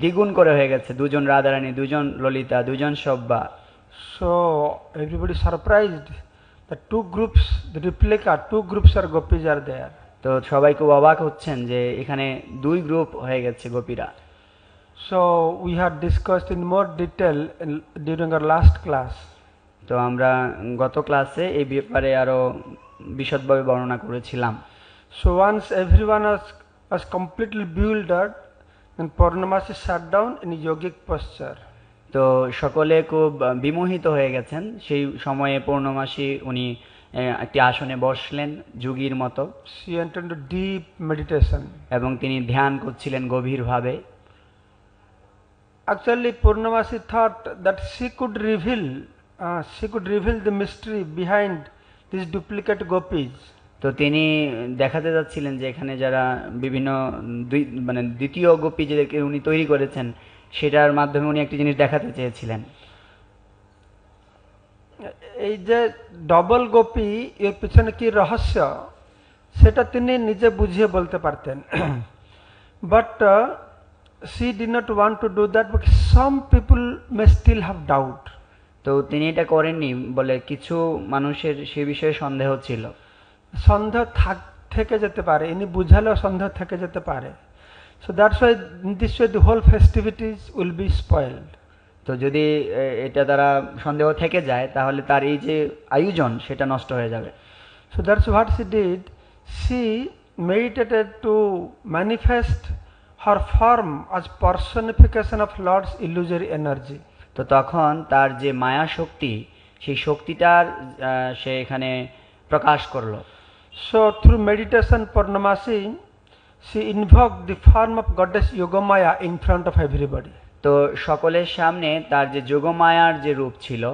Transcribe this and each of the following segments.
দ্বিগুণ করে হয়ে গেছে, দুজন রাধারানী, দুজন ললিতা, দুজন সব্যা। So everybody surprised. The two groups, the replica, two groups are gopis are there. তো সবাই খুব অবাক হচ্ছেন যে এখানে দুই গ্রুপ হয়ে গেছে গোপীরা। So we had discussed in more detail during our last class. তো আমরা গত ক্লাসে এই ব্যাপারে আরো বিশদভাবে বর্ণনা করেছিলাম। So once everyone was completely bewildered, then Purnamasi sat down in a yogic posture. তো সকলে খুব বিমোহিত হয়ে গেছেন। সেই সময়ে পূর্ণমাসী উনি একটি আসনে বসলেন যোগীর মতো। She entered into deep meditation. এবং তিনি ধ্যান করছিলেন গভীরভাবে। Actually, Purnamasi thought that she could reveal the mystery behind these duplicate gopis. তো তিনি দেখাতে যাচ্ছিলেন যে এখানে যারা বিভিন্ন মানে দ্বিতীয় গোপী যাদেরকে উনি তৈরি করেছেন সেটার মাধ্যমে উনি একটি জিনিস দেখাতে চেয়েছিলেন। এই যে ডবল গোপী এর পিছনে কি রহস্য সেটা তিনি নিজে বুঝিয়ে বলতে পারতেন, but she did not want to do that because some people may still have doubt. তো তিনি এটা করেননি বলে কিছু মানুষের সে বিষয়ে সন্দেহ ছিল। সন্দেহ থেকে যেতে পারে, ইনি বুঝালেও সন্দেহ থেকে যেতে পারে। So that's why in this way the whole festivities will be spoiled. তো যদি এটা দ্বারা সন্দেহ থেকে যায় তাহলে তার এই যে আয়োজন সেটা নষ্ট হয়ে যাবে। So that's what she did. She meditated to manifest her form as personification of Lord's illusory energy. তো তখন তার যে মায়া শক্তি সেই শক্তিটার সে এখানে প্রকাশ করলো। So through meditation Purnamasi she invoked the form of goddess Yogamaya in front of everybody. তো সকলের সামনে তার যে যোগমায়ার যে রূপ ছিল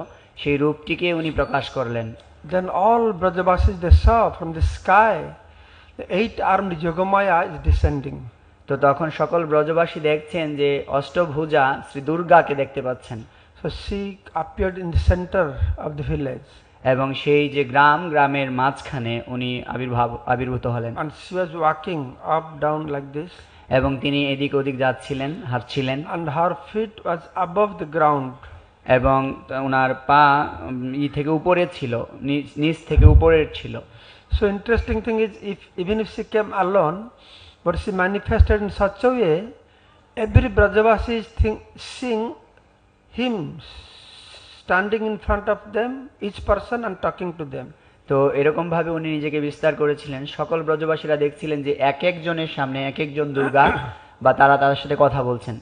সেই রূপটিকে উনি প্রকাশ করলেন। Then all Brajavasis they saw from the sky the eight-armed Yogamaya is descending. তো তখন সকল ব্রজবাসী দেখছেন যে অষ্টভুজা শ্রী দুর্গাকে দেখতে পাচ্ছেন। So she appeared in the center of the village. এবং সেই যে গ্রামের মাঝখানে উনি আবির্ভূত হলেন। And she was walking up down like this. এবং তিনি এদিক ওদিক যাচ্ছিলেন, হাঁটছিলেন। And her feet was above the ground. এবং ওনার পা থেকে উপরে ছিল, নিচ থেকে উপরের ছিল। So interesting thing is even if she came alone, but she manifested in such a way, every Brajavasi is seeing him standing in front of them, each person, and talking to them. তো এরকম ভাবে উনি নিজেকে বিস্তার করেছিলেন, সকল ব্রজবাসীরা দেখছিলেন যে এক একজনের সামনে এক একজন দুর্গা বা তারা তাদের সাথে কথা বলছেন।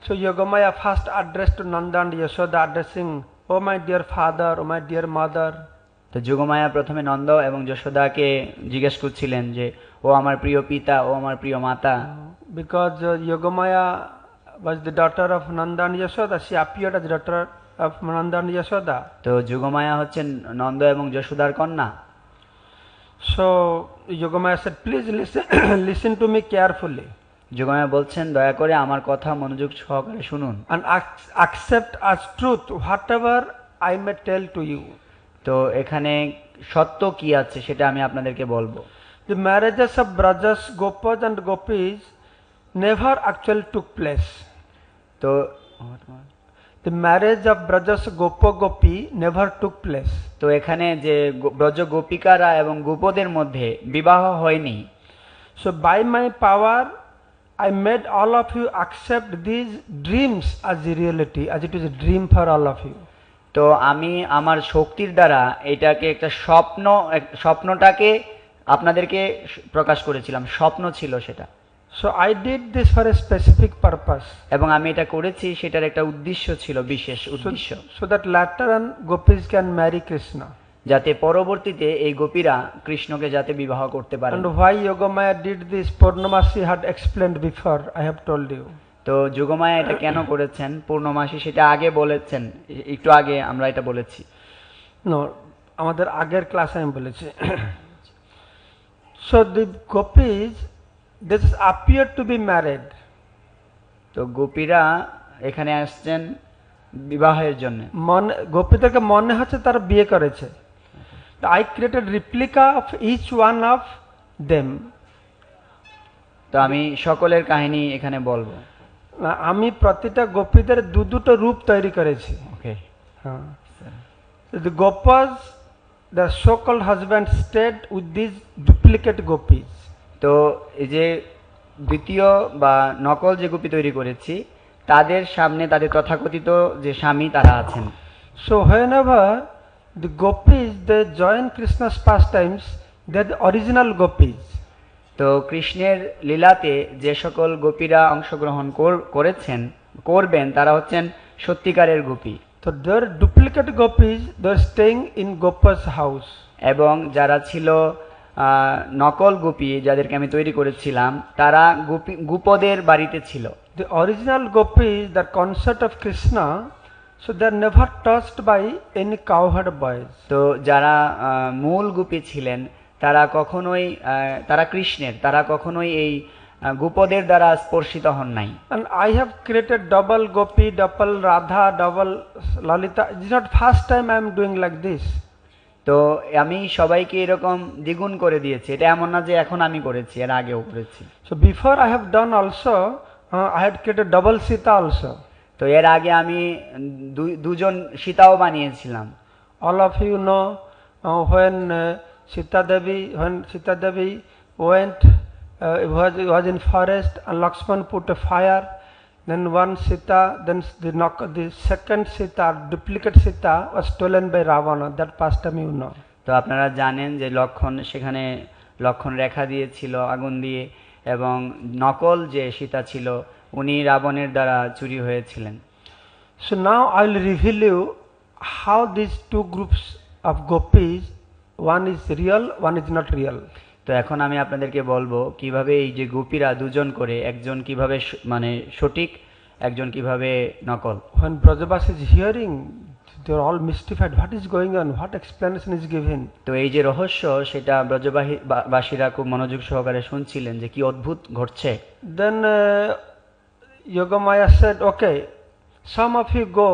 So Yogamaya first addressed to Nanda and Yashoda, addressing, "Oh my dear father, oh my dear mother." তো যোগমায়া প্রথমে নন্দ এবং যশোদাকে জিজ্ঞেস করছিলেন যে ও আমার প্রিয় পিতা, ও আমার প্রিয় মাতা। Because Yogamaya was the daughter of Nanda and Yashoda, she appeared as daughter of Nanda and Yashoda. তো যোগমায়া হচ্ছেন নন্দ এবং যশোদার কন্যা। So Yogamaya said, "Please listen, listen to me carefully." Yogamaya বলছেন দয়া করে আমার কথা মনোযোগ সহকারে শুনুন। And accept as truth whatever I may tell to you. তো এখানে সত্য কি আছে সেটা আমি আপনাদেরকে বলবো। The marriages of Brajas, Gopas and Gopis never actually took place. তো The marriage of Brajas, Gopa, Gopi never took place. তো এখানে যে ব্রজ গোপিকারা এবং গোপদের মধ্যে বিবাহ হয়নি। So by my power I made all of you accept these dreams as the reality, as it is a dream for all of you. তো আমি আমার শক্তির দ্বারা এটাকে একটা স্বপ্নটাকে আপনাদেরকে প্রকাশ করেছিলাম, স্বপ্ন ছিল সেটা। So I did this for a specific purpose. এবং আমি এটা করেছি সেটার একটা উদ্দেশ্য ছিল, বিশেষ উদ্দেশ্য। So that later on gopis can marry Krishna. যাতে পরবর্তীতে এই গোপীরা কৃষ্ণকে যাতে বিবাহ করতে পারে। And why Yogamaya did this, Purnamasi had explained before, I have told you. তো যোগমায়া এটা কেন করেছেন পূর্ণমাসী সেটা আগে বলেছেন, একটু আগে আমরা এটা বলেছি। No, আমাদের আগের ক্লাসে আমি বলেছি। So the gopis, they appear to be married. তো গোপীরা এখানে আসছেন বিবাহের জন্য। গোপীদেরকে মনে হচ্ছে তারা বিয়ে করেছে। I created replica of each one of them. তো আমি সকলের কাহিনী এখানে বলবো। না, আমি প্রতিটা গোপীদের দুটো রূপ তৈরি করেছি। ওকে, হ্যাঁ, the gopas, the so-called husband stayed with these duplicate gopis. তো এই যে দ্বিতীয় বা নকল যে গোপী তৈরি করেছি, তাদের সামনে তাদের তথাকথিত যে স্বামী তারা আছেন। So whenever the gopis they join Krishna's pastimes, they're the original gopis. তো কৃষ্ণের লীলাতে যে সকল গোপীরা অংশগ্রহণ করেছেন করবেন তারা হচ্ছেন সত্যিকারের Gopi. So their duplicate gopis, they're staying in Gopa's house. এবং যারা ছিল নকল গোপী যাদেরকে আমি তৈরি করেছিলাম তারা গোপদের বাড়িতে ছিল। The original gopis, the consort of Krishna, so they're never touched by any cowherd boys. তো যারা মূল গোপী ছিলেন তারা কখনোই তারা কৃষ্ণের, তারা কখনোই এই গোপদের দ্বারা স্পর্শিত হন নাই। And I have created double gopi, double Radha, double Lalita. It's not first time I am doing like this. তো আমি সবাইকে এরকম দ্বিগুণ করে দিয়েছি, এটা এমন না যে এখন আমি করেছি, এর আগেও করেছি। So before I have done also, I had created double Sita also. তো এর আগে আমি দুজন সীতাও বানিয়েছিলাম। All of you know when Sita Devi went, was in forest and Lakshman put a fire. Then one Sita, then the second Sita, duplicate Sita, was stolen by Ravana. That past time you know. তো আপনারা জানেন যে সেখানে লক্ষণ রেখা দিয়েছিল আগুন দিয়ে, এবং নকল যে সীতা ছিল উনি রাবণের দ্বারা চুরি হয়েছিলেন। So now I will reveal you how these two groups of gopis, one is real, one is not real. তো এখন আমি আপনাদেরকে বলবো কিভাবে এই যে গোপীরা দুজন করে, একজন কিভাবে মানে সঠিক, একজন কিভাবে নকল। When Brajabasi is hearing, they are all mystified. What is going on? What explanation is given? তো এই যে রহস্য সেটা ব্রজবাসীরা খুব মনোযোগ সহকারে শুনছিলেন যে কি অদ্ভুত ঘটছে। Then Yogamaya said, okay, some of you go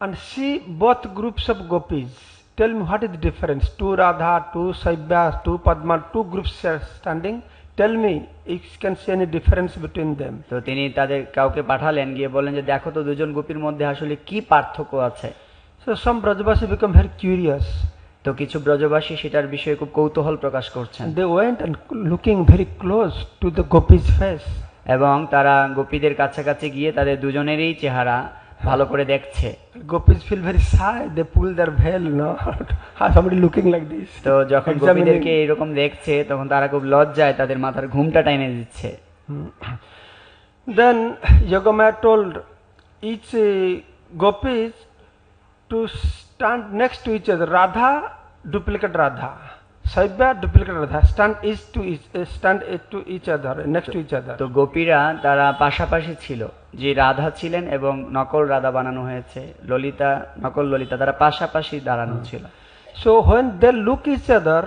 and see both groups of gopis. Tell me what is the difference. Two Radha, two Saibya, two Padma, two groups are standing. Tell me if you can see any difference between them. তো তিনি তাদের কাউকে পাঠালেন, গিয়ে বললেন যে দেখো তো দুজন গোপীর মধ্যে আসলে কি পার্থক্য আছে। So some Brajabasi become very curious. তো কিছু ব্রজবাসী সেটার বিষয়ে খুব কৌতূহল প্রকাশ করছেন। They went and looking very close to the gopis' face. এবং তারা গোপীদের কাছাকাছি গিয়ে তাদের দুজনেরই চেহারা ভালো করে দেখছে। Gopis feel very shy. They pull their veil, no? How somebody looking like this? তো যখন গোপীদেরকে এরকম দেখছে তখন তারা খুব লজ্জায় তাদের মাথার ঘুমটা টাইনে দিচ্ছে। Then Yogamaya told each gopis to stand next to each other. Radha, duplicate Radha. Saibya, duplicate Radha. Stand to each other, next to each other. তো গোপীরা তারা পাশাপাশি ছিল, যে রাধা ছিলেন এবং নকল রাধা বানানো হয়েছে ললিতা, নকল ললিতা, তারা পাশাপাশি দাঁড়ানো ছিল। So when they look each other,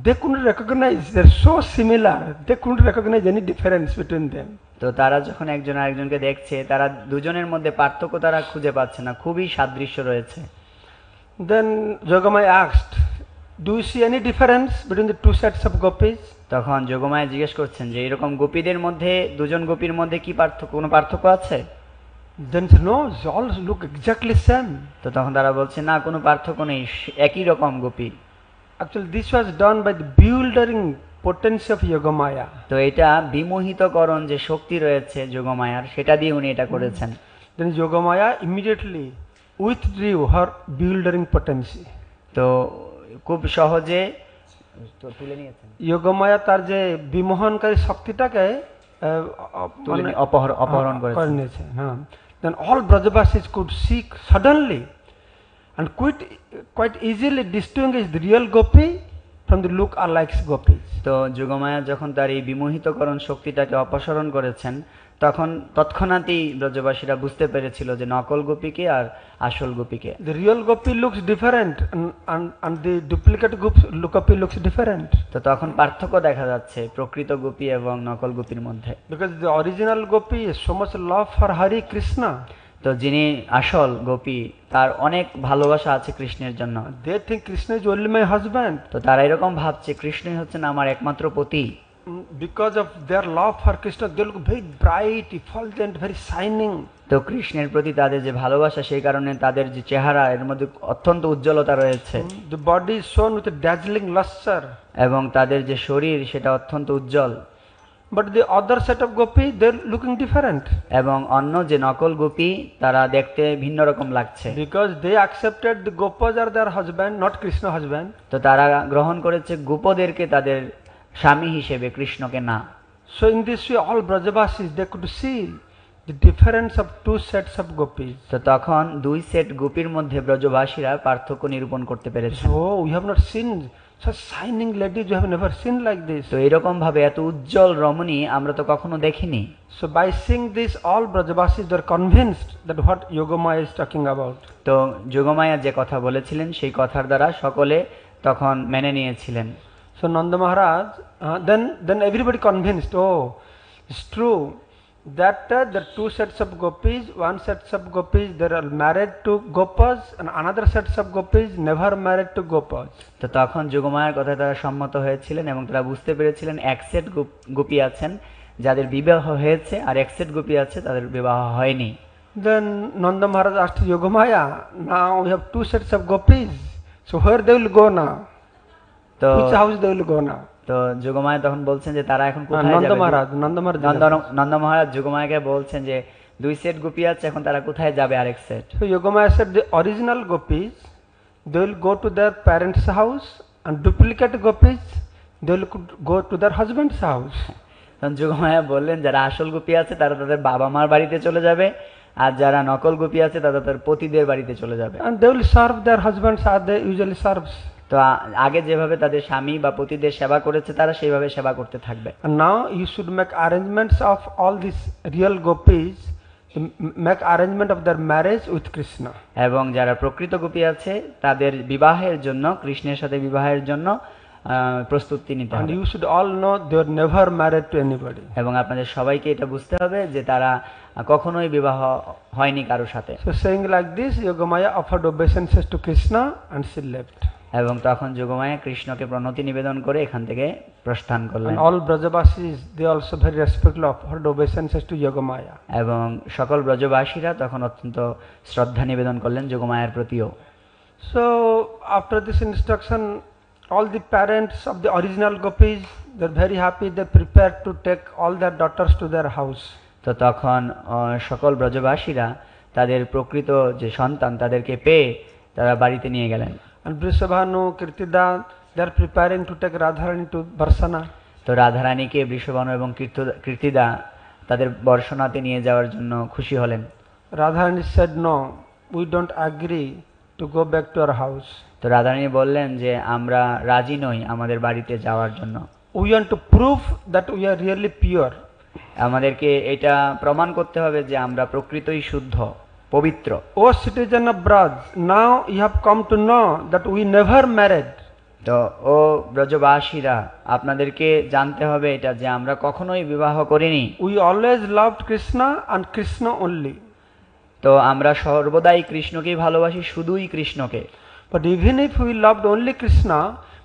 they couldn't recognize. They're so similar. They couldn't recognize any difference between them. তো তারা যখন একজন আরেকজনকে দেখছে তারা দুজনের মধ্যে পার্থক্য তারা খুঁজে পাচ্ছে না, খুবই সাদৃশ্য রয়েছে। Then Yogamaya asked, do you see any difference between the two sets of gopis? তখন যোগমায়া জিজ্ঞেস করছেন যে এরকম গোপীদের মধ্যে, দুজন গোপীর মধ্যে কি পার্থক্য, কোনো পার্থক্য আছে? Then no, they all look exactly same. তো তখন তারা বলছে না, কোনো পার্থক্য নেই, একই রকম Gopi. Actually this was done by the bewildering potency of Yogamaya. তো এটা বিমোহিতকরণ যে শক্তি রয়েছে যোগমায়ার, সেটা দিয়ে উনি এটা করেছেন। Then Yogamaya immediately withdrew her bewildering potency. তো খুব সহজে তুলে নিয়েছেন Yogamaya তার যে বিমোহনকারী শক্তিটাকে অপহরণ করে করেছেন। নিয়েছে। হ্যাঁ। Then all Brajabasis could see suddenly and quite easily distinguish the real gopi from the look-alike gopis. তো যোগমায়া যখন তার এই বিমোহিতকরণ শক্তিটাকে অপসারণ করেছেন তখন তৎক্ষণাৎই ব্রজবাসীরা বুঝতে পেরেছিল যে নকল গোপীকে আর আসল গোপীকে। The real gopi looks different and the duplicate gopi looks different. তো তখন পার্থক্য দেখা যাচ্ছে প্রকৃত গোপী এবং নকল গোপীর মধ্যে। Because the original gopi has so much love for Hari Krishna. তো যিনি আসল গোপী তার অনেক ভালোবাসা আছে কৃষ্ণের জন্য। They think Krishna is only my husband. তো তারা এরকম ভাবছে কৃষ্ণই হচ্ছেন আমার একমাত্র পতি। because of their love for Krishna, they look very bright, effulgent, very shining. তো কৃষ্ণের প্রতি তাদের যে ভালোবাসা সেই কারণে তাদের যে চেহারা এর মধ্যে অত্যন্ত উজ্জ্বলতা রয়েছে The body is shown with a dazzling luster. এবং তাদের যে শরীর সেটা অত্যন্ত উজ্জ্বল। But the other set of gopi, they're looking different. এবং অন্য যে নকল গোপী তারা দেখতে ভিন্ন রকম লাগছে, Because they accepted the gopas are their husband, not Krishna husband. তো তারা গ্রহণ করেছে গোপদেরকে তাদের স্বামী হিসেবে, কৃষ্ণকে না। So in this way, all Brajavasis, they could see the difference of two sets of gopis. তো তখন দুই সেট গোপীর মধ্যে ব্রজবাসীরা পার্থক্য নিরূপণ করতে পেরেছে। So we have not seen such shining ladies, we have never seen like this. তো এরকম ভাবে এত উজ্জ্বল রমণী আমরা তো কখনো দেখিনি। So by seeing this, all Brajavasis were convinced that what Yogamaya is talking about. তো যোগমায়া যে কথা বলেছিলেন সেই কথার দ্বারা সকলে তখন মেনে নিয়েছিলেন। So Nanda Maharaj, then everybody convinced, oh, it's true that there are two sets of gopis, one set of gopis they are married to gopas and another set of gopis never married to gopas. তো তখন যোগমায়ার কথায় তারা সম্মত হয়েছিলেন এবং তারা বুঝতে পেরেছিলেন এক সেট গোপী আছেন যাদের বিবাহ হয়েছে আর এক সেট গোপী আছে তাদের বিবাহ হয়নি। Then Nanda Maharaj asked Yogamaya, now we have two sets of gopis, so where they will go now? তো Which house they will go now? তো যোগমায়া তখন বলছেন যে তারা এখন কোথায় Nanda যাবে। Maharaj. নন্দ মহারাজ যোগমায়াকে বলছেন যে দুই সেট গোপী আছে, এখন তারা কোথায় যাবে আরেক set. So Yogamaya said the original gopis, they will go to their parents' house, and duplicate gopis, they will go to their husband's house. তখন যোগমায়া বললেন যারা আসল গোপী আছে তারা তাদের বাবা মার বাড়িতে চলে যাবে, আর যারা নকল গোপী আছে তারা তাদের পতিদের বাড়িতে চলে যাবে। And they will serve their husbands as they usually serves. তো আগে যেভাবে তাদের স্বামী বা পতিদের সেবা করেছে তারা সেইভাবে সেবা করতে থাকবে। And now you should make arrangements of all these real gopis, make arrangement of their marriage with Krishna. এবং যারা প্রকৃত গোপী আছে তাদের বিবাহের জন্য, কৃষ্ণের সাথে বিবাহের জন্য প্রস্তুতি নিতে And হবে। you should all know they are never married to anybody. এবং আপনাদের সবাইকে এটা বুঝতে হবে যে তারা কখনোই বিবাহ হয়নি কারোর সাথে। So saying like this, Yogamaya offered obeisances to Krishna and she left. এবং তখন যোগমায়া কৃষ্ণকে প্রণতি নিবেদন করে এখান থেকে প্রস্থান করলেন। And all Brajavasis, they also very respectfully offered obeisances to Yogamaya. এবং সকল ব্রজবাসীরা তখন অত্যন্ত শ্রদ্ধা নিবেদন করলেন যোগমায়ার প্রতিও। So after this instruction, all the parents of the original gopis, they're very happy, they prepared to take all their daughters to their house. তো তখন সকল ব্রজবাসীরা তাদের প্রকৃত যে সন্তান তাদেরকে পেয়ে তারা বাড়িতে নিয়ে গেলেন। And Vrishabhanu, Kirtida, they are preparing to take Radharani to Barsana. তো রাধারানীকে বৃষভানু এবং কীর্তিদা তাদের বর্ষণাতে নিয়ে যাওয়ার জন্য খুশি হলেন। Radharani said, no, we don't agree to go back to our house. তো রাধারানী বললেন যে আমরা রাজি নই আমাদের বাড়িতে যাওয়ার জন্য। We want to prove that we are really pure. আমাদেরকে এটা প্রমাণ করতে হবে যে আমরা প্রকৃতই শুদ্ধ, পবিত্র। O citizen of Braj, now you have come to know that we never married. তো ও ব্রজবাসীরা আপনাদেরকে জানতে হবে এটা যে আমরা কখনোই বিবাহ করিনি। We always loved Krishna and Krishna only. তো আমরা সর্বদাই কৃষ্ণকেই ভালোবাসি, শুধুই কৃষ্ণকে। But even if we loved only Krishna,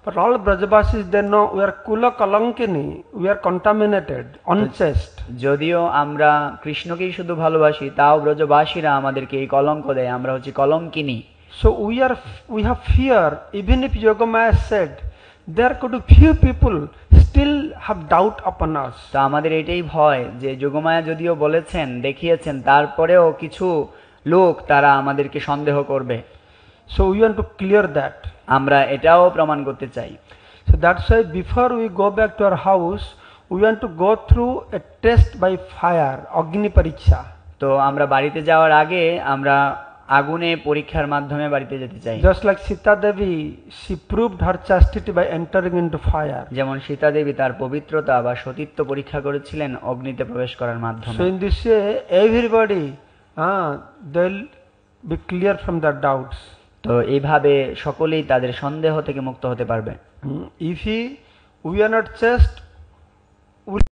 but all Brajavasis, they know we are Kula Kalankini, we are contaminated, unchaste. যদিও আমরা কৃষ্ণকেই শুধু ভালোবাসি তাও ব্রজবাসীরা আমাদেরকে এই কলঙ্ক দেয়, আমরা হচ্ছি কলঙ্কিনী। So we have fear, even if Yogamaya said, there could be few people still have doubt upon us. তো আমাদের এটাই ভয় যে যোগমায়া যদিও বলেছেন, দেখিয়েছেন, তারপরেও কিছু লোক তারা আমাদেরকে সন্দেহ করবে। So we want to clear that. আমরা এটাও প্রমাণ করতে চাই। So that's why before we go back to our house, we want to go through a test by fire, Agni Pariksha. তো আমরা বাড়িতে যাওয়ার আগে আমরা আগুনে পরীক্ষার মাধ্যমে বাড়িতে যেতে চাই। Just like Sita Devi, she proved her chastity by entering into fire. যেমন সীতা দেবী তার পবিত্রতা বা সতীত্ব পরীক্ষা করেছিলেন অগ্নিতে প্রবেশ করার মাধ্যমে। So in this way, everybody, they'll be clear from their doubts. তো এইভাবে সকলেই তাদের সন্দেহ থেকে মুক্ত হতে পারবে। If we are not chaste, we will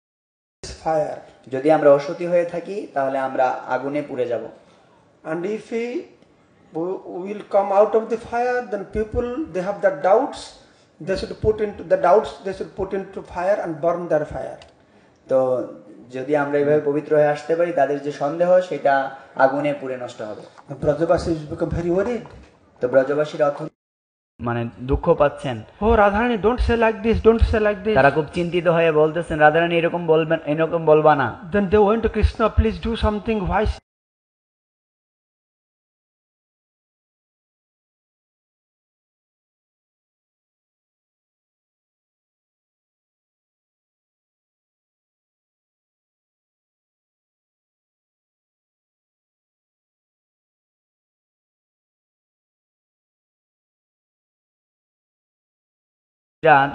face fire. যদি আমরা অসতী হয়ে থাকি তাহলে আমরা আগুনে পুড়ে যাব। And if we will come out of the fire, then people, they have their doubts, they should put into the doubts, they should put into fire and burn their fire. তো যদি আমরা এইভাবে পবিত্র হয়ে আসতে পারি, তাদের যে সন্দেহ সেটা আগুনে পুড়ে নষ্ট হবে। The Brajabasis become very worried. তো ব্রজবাসীরা মানে দুঃখ পাচ্ছেন। Oh Radharani, don't say like this, don't say like this. তারা খুব চিন্তিত হয়ে বলতেছেন, রাধারানী এরকম বলবেন, এরকম বলবা না। Then they went to Krishna, please do something. Why?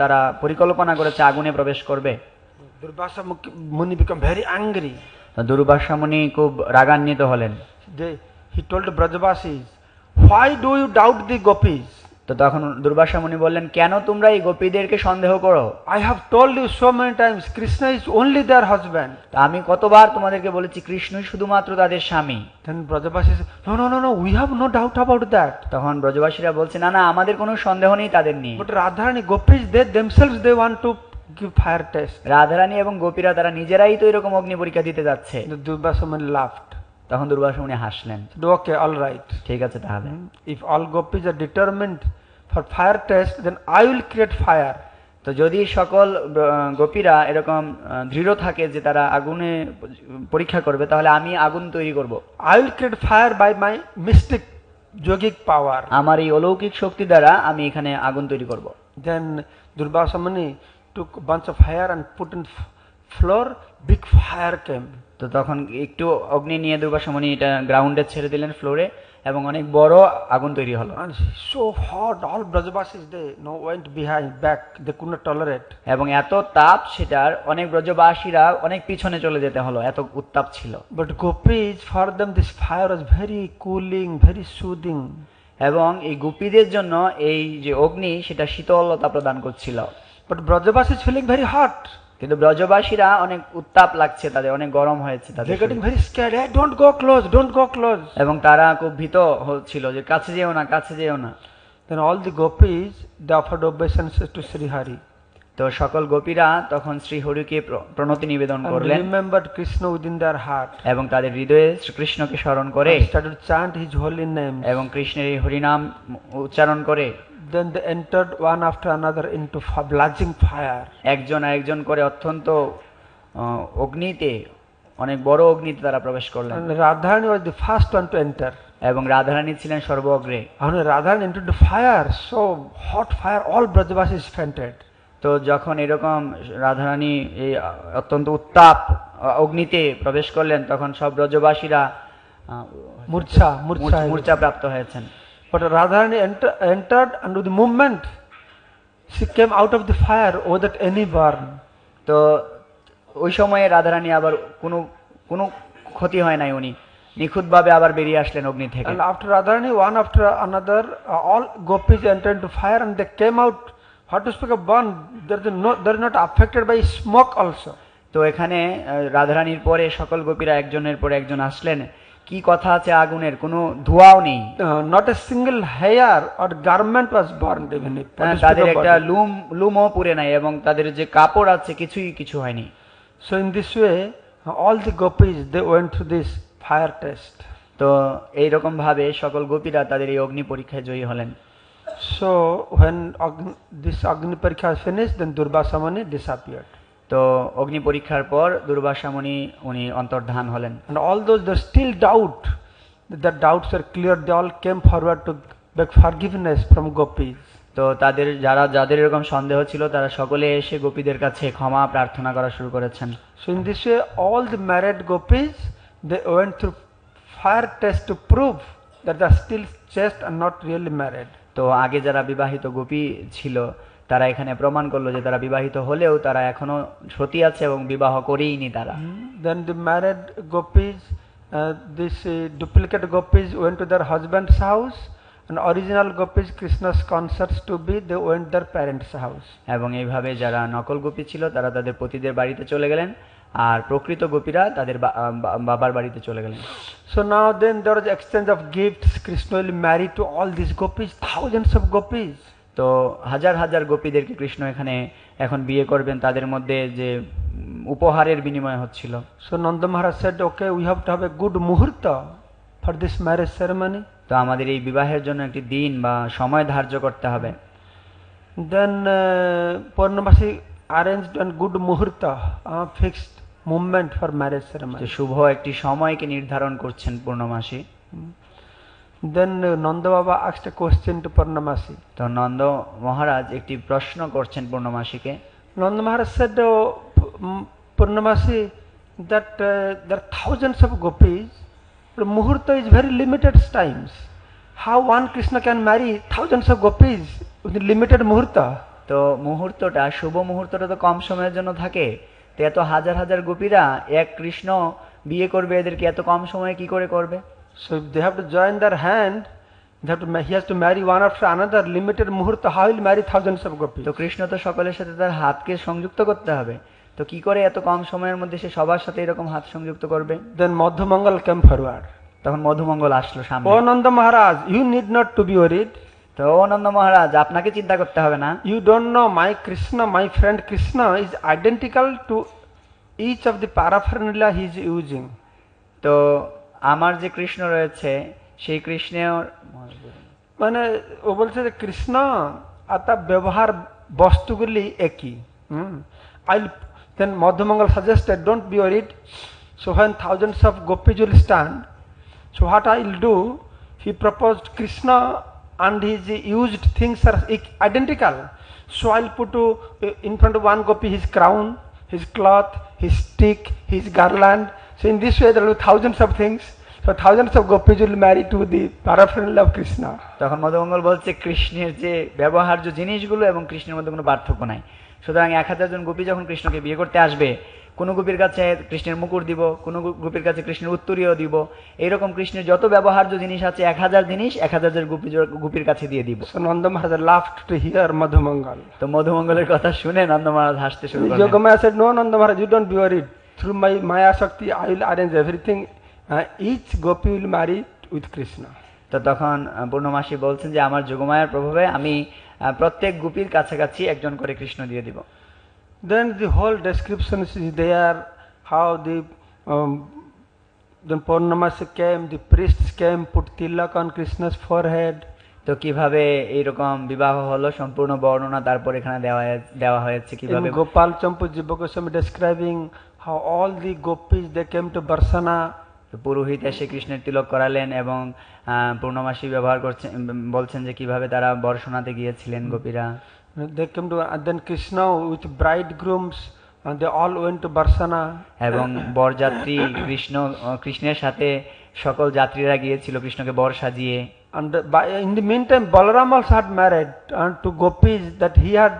তারা পরিকল্পনা করেছে আগুনে প্রবেশ করবে। Durvasa Muni become very angry. Durvasa মুনি খুব রাগান্বিত হলেন। He told the Brajabasis, why do you doubt the gopis? তো তখন দুর্বাসা মুনি বললেন, কেন তোমরা এই গোপীদেরকে সন্দেহ করো? I have told you so many times, Krishna is only their husband. আমি কতবার তোমাদেরকে বলেছি কৃষ্ণই শুধুমাত্র তাদের স্বামী। Then Brajabasis, no, we have no doubt about that. তখন ব্রজবাসীরা বলছে, না না, আমাদের কোনো সন্দেহ নেই তাদের নিয়ে। But Radharani, gopis, they themselves they want to give fire test. Radharani এবং গোপীরা তারা নিজেরাই তো এরকম অগ্নি পরীক্ষা দিতে যাচ্ছে। The Durvasa Muni laughed. তখন দুর্বাসা মুনি হাসলেন। Okay, all right. ঠিক আছে তাহলে। If all gopis are determined for fire test, then I will create fire. তো যদি সকল গোপীরা এরকম দৃঢ় থাকে যে তারা আগুনে পরীক্ষা করবে, তাহলে আমি আগুন তৈরি করব। I will create fire by my mystic yogic power. আমার এই অলৌকিক শক্তি দ্বারা আমি এখানে আগুন তৈরি করব। Then Durvasa Muni took a bunch of fire and put in floor. Big fire came. তো তখন একটু অগ্নি নিয়ে দুর্বাসা মুনি এটা গ্রাউন্ডে ছেড়ে দিলেন, ফ্লোরে, এবং অনেক বড় আগুন তৈরি হলো। And so hot, all Brajabasis they went behind back. They could not tolerate. এবং এত তাপ সেটার অনেক ব্রজবাসীরা অনেক পিছনে চলে যেতে হলো, এত উত্তাপ ছিল। But gopis, for them this fire was very cooling, very soothing. এবং এই গোপীদের জন্য এই যে অগ্নি সেটা শীতলতা প্রদান করছিল। But Brajabasis feeling very hot. কিন্তু ব্রজবাসীরা অনেক উত্তাপ লাগছে, তাদের অনেক গরম হয়েছে তাদের। They getting very scared. Hey, don't go close, don't go close. এবং তারা খুব ভীত হচ্ছিল যে কাছে যেও না, কাছে যেও না। Then all the gopis they offered obeisance to Sri Hari. তো সকল গোপীরা তখন শ্রী হরিকে প্রণতি নিবেদন করলেন। And remembered Krishna within their heart. এবং তাদের হৃদয়ে শ্রীকৃষ্ণকে স্মরণ করে Started chant his holy name. এবং কৃষ্ণের এই হরিনাম উচ্চারণ করে। Then they entered one after another into blazing fire. একজন আরেকজন করে অত্যন্ত অগ্নিতে, অনেক বড় অগ্নিতে তারা প্রবেশ করলেন। And Radharani was the first one to enter. এবং রাধারানী ছিলেন সর্বঅগ্রে। And when Radharani entered the fire, so hot fire, all Brajabasis fainted. তো যখন এরকম রাধারানী এই অত্যন্ত উত্তাপ অগ্নিতে প্রবেশ করলেন, তখন সব ব্রজবাসীরা মূর্ছা প্রাপ্ত হয়েছেন। But Radharani entered, and with the movement she came out of the fire without any burn. তো ওই সময়ে রাধারানী আবার কোনো ক্ষতি হয় নাই, উনি নিখুঁতভাবে আবার বেরিয়ে আসলেন অগ্নি থেকে। And after Radharani, one after another, all gopis entered into fire and they came out. What to speak of burn? They're not affected by smoke also. তো এখানে রাধারানীর পরে সকল গোপীরা একজনের পর একজন আসলেন। কি কথা আছে, আগুনের কোনো ধোঁয়াও নেই। Not a single hair or garment was burned even. তাদের একটা লুমও পুড়ে নাই, এবং তাদের যে কাপড় আছে কিছু হয়নি। So in this way, all the gopis they went through this fire test. তো এইরকম ভাবে সকল গোপীরা তাদের এই অগ্নি পরীক্ষায় জয়ী হলেন। So when this Agni Parikha was finished, then Durvasa Muni disappeared. তো অগ্নি পরীক্ষার পর দুর্বাসা মুনি উনি অন্তর্ধান হলেন। And all those that still doubt, that doubts are clear, they all came forward to beg forgiveness from gopis. তো যাদের এরকম সন্দেহ ছিল, তারা সকলে এসে গোপীদের কাছে ক্ষমা প্রার্থনা করা শুরু করেছেন। So in this way, all the married gopis they went through fire test to prove that they are still chaste and not really married. তো আগে যারা বিবাহিত গোপী ছিল, তারা এখানে প্রমাণ করলো যে তারা বিবাহিত হলেও তারা এখনো সতী আছে এবং বিবাহ করেইনি তারা। Then the married gopis, this duplicate gopis went to their husband's house, and original gopis, Krishna's consorts to be, they went their parents' house. এবং এইভাবে যারা নকল গোপী ছিল তারা তাদের পতিদের বাড়িতে চলে গেলেন, আর প্রকৃত গোপীরা তাদের বাবার বাড়িতে চলে গেলেন। So now then there was exchange of gifts. Krishna will marry to all these gopis, thousands of gopis. তো হাজার হাজার গোপীদেরকে কৃষ্ণ এখানে এখন বিয়ে করবেন, তাদের মধ্যে যে উপহারের বিনিময় হচ্ছিল। So Nanda Maharaj said, okay, we have to have a good muhurta for this marriage ceremony. তো আমাদের এই বিবাহের জন্য একটি দিন বা সময় ধার্য করতে হবে। Then Purnamasi arranged a good muhurta, fixed moment for marriage তো ceremony. শুভ একটি সময়কে নির্ধারণ করছেন পূর্ণমাসী। Then Nanda Baba asked a question to Purnamasi. তো নন্দ মহারাজ একটি প্রশ্ন করছেন পূর্ণমাসীকে। Nanda Maharaj said, Purnamasi, that there are thousands of gopis, but muhurta is very limited times. How one Krishna can marry thousands of gopis with limited muhurta? তো মুহূর্তটা, শুভ মুহূর্তটা তো কম সময়ের জন্য থাকে, তো এত হাজার হাজার গোপীরা এক কৃষ্ণ বিয়ে করবে, এদেরকে এত কম সময়ে কি করে করবে? So if they have to join their hand, he has to marry one after another, limited muhurta, how will marry thousands of gopis? তো কৃষ্ণ তো সকলের সাথে তার হাতকে সংযুক্ত করতে হবে, তো কি করে এত কম সময়ের মধ্যে সে সবার সাথে এরকম হাত সংযুক্ত করবে? Then Madhumangal came forward. তখন মধুমঙ্গল আসলো সামনে। Oh Nanda Maharaj, you need not to be worried. তো ও নন্দ মহারাজ, আপনাকে চিন্তা করতে হবে না। You don't know, my Krishna, my friend Krishna is identical to each of the paraphernalia he is using. তো আমার যে কৃষ্ণ রয়েছে সেই কৃষ্ণের মানে ও বলছে যে কৃষ্ণ আর তার ব্যবহার বস্তুগুলি একই। Then Madhumangal suggested, don't be worried. So when thousands of gopis will stand, so what I will do, he proposed Krishna and his used things are identical. So I'll put in front of one gopi his crown, his cloth, his stick, his garland. So in this way there will be thousands of things. So thousands of gopis will marry to the paraphernalia of Krishna. তখন মধুমঙ্গল বলছে কৃষ্ণের যে ব্যবহার্য জিনিসগুলো এবং কৃষ্ণের মধ্যে কোনো পার্থক্য নাই, সুতরাং 1000 জন গোপী যখন কৃষ্ণকে বিয়ে করতে আসবে, কোনো গোপীর কাছে কৃষ্ণের মুকুট দিব, কোনো গোপীর কাছে কৃষ্ণের উত্তরীয় দিব, এইরকম কৃষ্ণের যত ব্যবহার্য জিনিস আছে 1000 জিনিস 1000 জন গোপীর কাছে দিয়ে দিব। So Nanda Maharaj laughed to hear Madhumangal. তো মধুমঙ্গলের কথা শুনে নন্দ মহারাজ হাসতে শুরু করলেন। Yogamaya said, no Nanda Maharaj, you don't be worried. Through my Maya Shakti I will arrange everything. Each gopi will marry with Krishna. তো তখন পূর্ণমাসী বলছেন যে আমার যোগমায়ার প্রভাবে আমি প্রত্যেক গোপীর কাছাকাছি একজন করে কৃষ্ণ দিয়ে দিব। Then the whole description is there, how then Purnamasi came, the priests came, put tilak on Krishna's forehead. তো কিভাবে এইরকম বিবাহ হলো সম্পূর্ণ বর্ণনা তারপর এখানে দেওয়া হয়েছে কিভাবে। In Gopal Champu Jiva Goswami describing how all the gopis they came to Barsana. পুরোহিত এসে কৃষ্ণের তিলক করালেন এবং পূর্ণমাসী ব্যবহার করছেন, বলছেন যে কিভাবে তারা বর্ষণাতে গিয়েছিলেন গোপীরা। They came to, and then Krishna with bridegrooms, and they all went to Barsana. এবং বরযাত্রী কৃষ্ণের সাথে সকল যাত্রীরা গিয়েছিল কৃষ্ণকে বর সাজিয়ে। And in the meantime Balaram also had married to gopis that he had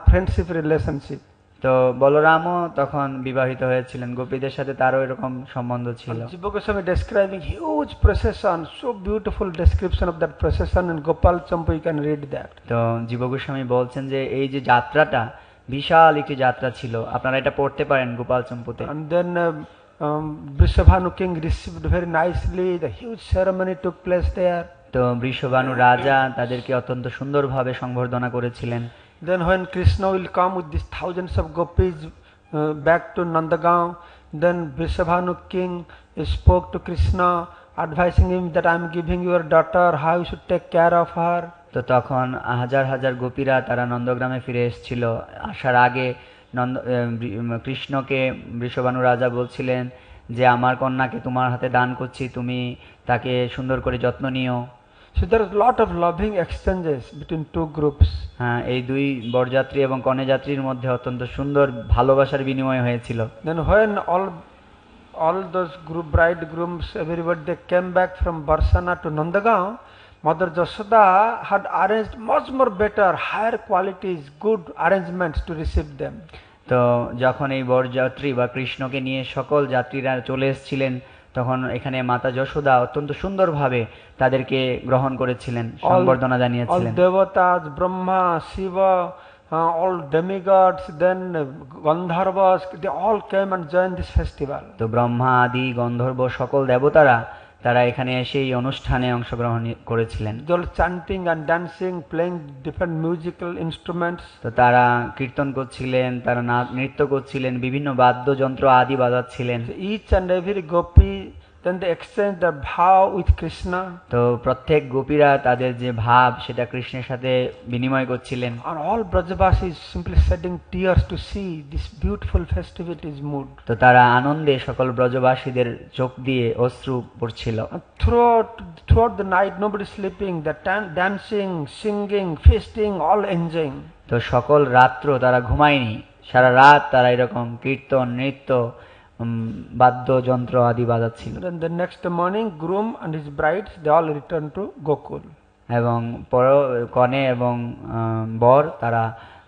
friendship relationship. তো বলরামও তখন বিবাহিত হয়েছিলেন, গোপীদের সাথে তারও এরকম সম্বন্ধ ছিল। Jiva Goswami describing huge procession, so beautiful description of that procession in Gopal Champu, you can read that. তো জীব গোস্বামী বলছেন যে এই যে যাত্রাটা বিশাল একটি যাত্রা ছিল, আপনারা এটা পড়তে পারেন Gopal চম্পুতে। And then Vrishabhanu king received very nicely, the huge ceremony took place there. তো বৃষভানু রাজা তাদেরকে অত্যন্ত সুন্দরভাবে সংবর্ধনা করেছিলেন। Then when Krishna will come with these thousands of gopis back to Nandagaon, then Vrishabhanu king spoke to Krishna, advising him that I am giving your daughter, how you should take care of her. তো তখন হাজার হাজার গোপীরা তারা নন্দগ্রামে ফিরে এসেছিল। আসার আগে কৃষ্ণকে বৃষভানু রাজা বলছিলেন যে আমার কন্যাকে তোমার হাতে দান করছি, তুমি তাকে সুন্দর করে যত্ন নিও। So there is a lot of loving exchanges between two groups. হ্যাঁ, এই দুই বরযাত্রী এবং কন্যাযাত্রীর মধ্যে অত্যন্ত সুন্দর ভালোবাসার বিনিময় হয়েছিল। Then when all those bridegrooms, everybody they came back from Barsana to Nandagaon, Mother Jashoda had arranged much more better, higher qualities, good arrangements to receive them. তো যখন এই বরযাত্রী বা কৃষ্ণকে নিয়ে সকল যাত্রীরা চলে এসেছিলেন, তখন এখানে মাতা যশোদা অত্যন্ত সুন্দরভাবে তাদেরকে গ্রহণ করেছিলেন, সম্বর্ধনা জানিয়েছিলেন। All devatas, Brahma, Shiva, all demigods, then Gandharvas, they all came and joined this festival. তো ব্রহ্মা আদি গন্ধর্ব সকল দেবতারা তারা এখানে এসে এই অনুষ্ঠানে অংশগ্রহণ করেছিলেন। They were chanting and dancing, playing different musical instruments. তো তারা কীর্তন করছিলেন, তারা নৃত্য করছিলেন, বিভিন্ন বাদ্যযন্ত্র আদি বাজাচ্ছিলেন। So each and every gopi, then they exchange their bhav with Krishna. তো প্রত্যেক গোপীরা তাদের যে ভাব সেটা কৃষ্ণের সাথে বিনিময় করছিলেন। And all Brajavasis simply shedding tears to see this beautiful festivities mood. তো তারা আনন্দে সকল ব্রজবাসীদের চোখ দিয়ে অশ্রু পড়ছিল। And throughout the night, nobody sleeping. They're dancing, singing, feasting, all enjoying. তো সকল রাত্র তারা ঘুমায়নি, সারা রাত তারা এরকম কীর্তন, নৃত্য, বাদ্যযন্ত্র আদি বাজাচ্ছিল। Then the next morning, groom and his brides, they all return to Gokul. এবং কনে এবং বর তারা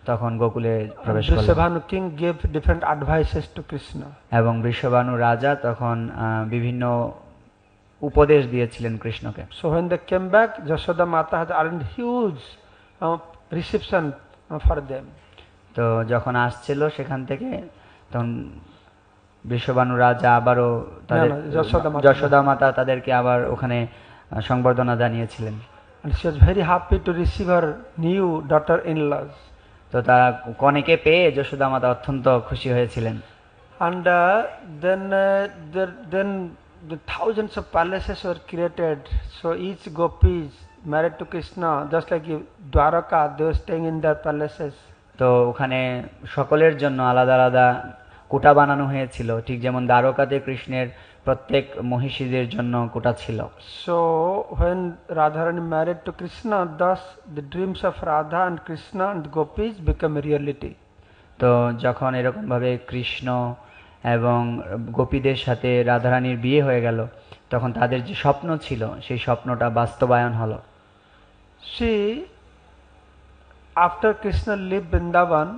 তখন গোকুলে প্রবেশ করলেন। Vrishabhanu king gave different advices to Krishna. এবং বৃষভানু রাজা তখন বিভিন্ন উপদেশ দিয়েছিলেন কৃষ্ণকে। So when they came back, Jashoda Mata had arranged huge reception for them. তো যখন আসছিল সেখান থেকে তখন বৃষভানু রাজা আবারও তাদের যশোদা মাতা তাদেরকে আবার ওখানে সংবর্ধনা জানিয়েছিলেন। And she was very happy to receive her new daughter-in-laws. তো তারা কনেকে পেয়ে যশোদা মাতা অত্যন্ত খুশি হয়েছিলেন। And then the thousands of palaces were created. So each gopi is married to Krishna, just like Dwaraka, they were staying in their palaces. তো ওখানে সকলের জন্য আলাদা আলাদা কোটা বানানো হয়েছিল, ঠিক যেমন দ্বারকাতে কৃষ্ণের প্রত্যেক মহিষীদের জন্য কোটা ছিল। So when Radharani married to Krishna, thus the dreams of Radha and Krishna and gopis become reality. তো যখন এরকম ভাবে কৃষ্ণ এবং গোপীদের সাথে রাধারানীর বিয়ে হয়ে গেল, তখন তাদের যে স্বপ্ন ছিল সেই স্বপ্নটা বাস্তবায়ন হলো। See, after Krishna left Vrindavan,